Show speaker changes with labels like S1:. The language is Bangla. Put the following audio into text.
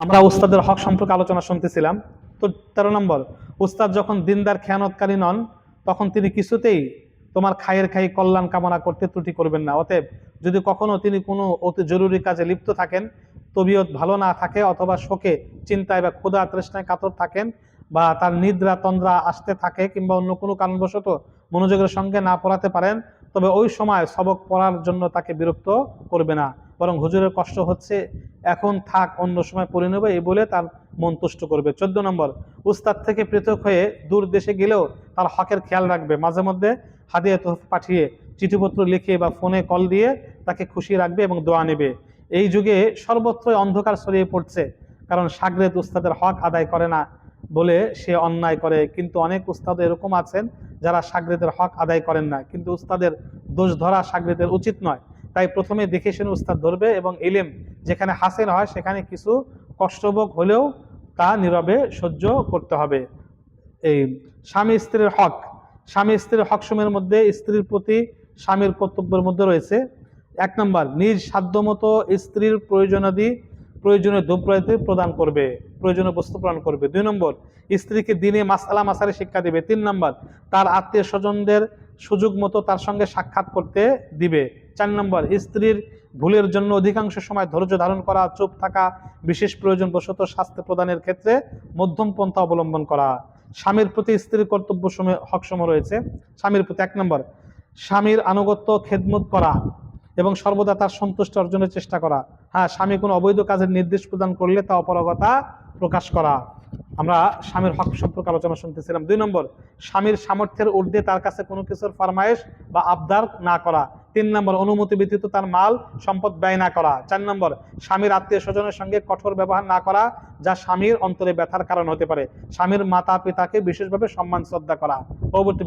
S1: আমরা উস্তাদের হক সম্পর্কে আলোচনা শুনতেছিলাম। তো 13 নম্বর, উস্তাদ যখন দিনদার খেয়ানতকারী নন তখন তিনি কিছুতেই তোমার খায়ের খাই কল্যাণ কামনা করতে ত্রুটি করবেন না। অতএব যদি কখনো তিনি কোনো অতি জরুরি কাজে লিপ্ত থাকেন, তবিয়ত ভালো না থাকে, অথবা শোকে চিন্তায় বা ক্ষুধা তৃষ্ণায় কাতর থাকেন, বা তার নিদ্রা তন্দ্রা আসতে থাকে, কিংবা অন্য কোনো কারণবশত মনোযোগের সঙ্গে না পড়াতে পারেন, তবে ওই সময় সবক পড়ার জন্য তাকে বিরক্ত করবে না, বরং হুজুরের কষ্ট হচ্ছে, এখন থাক, অন্য সময় পড়ে নেবে, এই বলে তার মন তুষ্ট করবে। 14 নম্বর, উস্তাদ থেকে পৃথক হয়ে দূর দেশে গেলেও তার হকের খেয়াল রাখবে। মাঝে মধ্যে হাদিয়া তোহফা পাঠিয়ে, চিঠিপত্র লিখে বা ফোনে কল দিয়ে তাকে খুশি রাখবে এবং দোয়া নেবে। এই যুগে সর্বত্রই অন্ধকার ছড়িয়ে পড়ছে, কারণ শাগরেদ উস্তাদের হক আদায় করে না বলে সে অন্যায় করে। কিন্তু অনেক উস্তাদ এরকম আছেন যারা শাগরেদের হক আদায় করেন না, কিন্তু উস্তাদের দোষ ধরা শাগরেদের উচিত নয়। তাই প্রথমে দেখে শুনে উস্তাদ ধরবে, এবং ইলম যেখানে হাসিল হয় সেখানে কিছু কষ্টভোগ হলেও তা নীরবে সহ্য করতে হবে। এই স্বামী স্ত্রীর হক, স্বামী স্ত্রীর হক সমূহের মধ্যে স্ত্রীর প্রতি স্বামীর কর্তব্যের মধ্যে রয়েছে: 1 নম্বর, নিজ সাধ্যমতো স্ত্রীর প্রয়োজনীয় দ্রব্যাদি প্রদান করবে, প্রয়োজনীয় বস্তু প্রদান করবে। 2 নম্বর, স্ত্রীকে দিনে মাসআলা মাসালে শিক্ষা দিবে। 3 নম্বর, তার আত্মীয় স্বজনদের সুযোগ মতো তার সঙ্গে সাক্ষাৎ করতে দিবে। 4 নম্বর, স্ত্রীর ভুলের জন্য অধিকাংশ সময় ধৈর্য ধারণ করা, চুপ থাকা, বিশেষ প্রয়োজন বশত শাস্তি প্রদানের ক্ষেত্রে মধ্যম পন্থা অবলম্বন করা। স্বামীর প্রতি স্ত্রীর কর্তব্য হকসমূহ রয়েছে। স্বামীর প্রতি: 1 নম্বর, স্বামীর আনুগত্য খেদমত করা এবং সর্বদা তার সন্তুষ্টি অর্জনের চেষ্টা করা। হ্যাঁ, স্বামী কোনো অবৈধ কাজের নির্দেশ প্রদান করলে তা অপারগতা প্রকাশ করা। আমরা স্বামীর হক সম্পর্কে আলোচনা শুনতেছিলাম। 2 নম্বর, স্বামীর সামর্থ্যের ঊর্ধ্বে তার কাছে কোনো কিছুর ফরমায়েশ বা আবদার না করা। 3 নম্বর, অনুমতি ব্যতীত তার মাল সম্পদ ব্যয় না করা। 4 নম্বর, স্বামীর আত্মীয় স্বজনের সঙ্গে কঠোর ব্যবহার না করা, যা স্বামীর অন্তরে ব্যথার কারণ হতে পারে। স্বামীর মাতা পিতাকে বিশেষভাবে সম্মান শ্রদ্ধা করা। পরবর্তী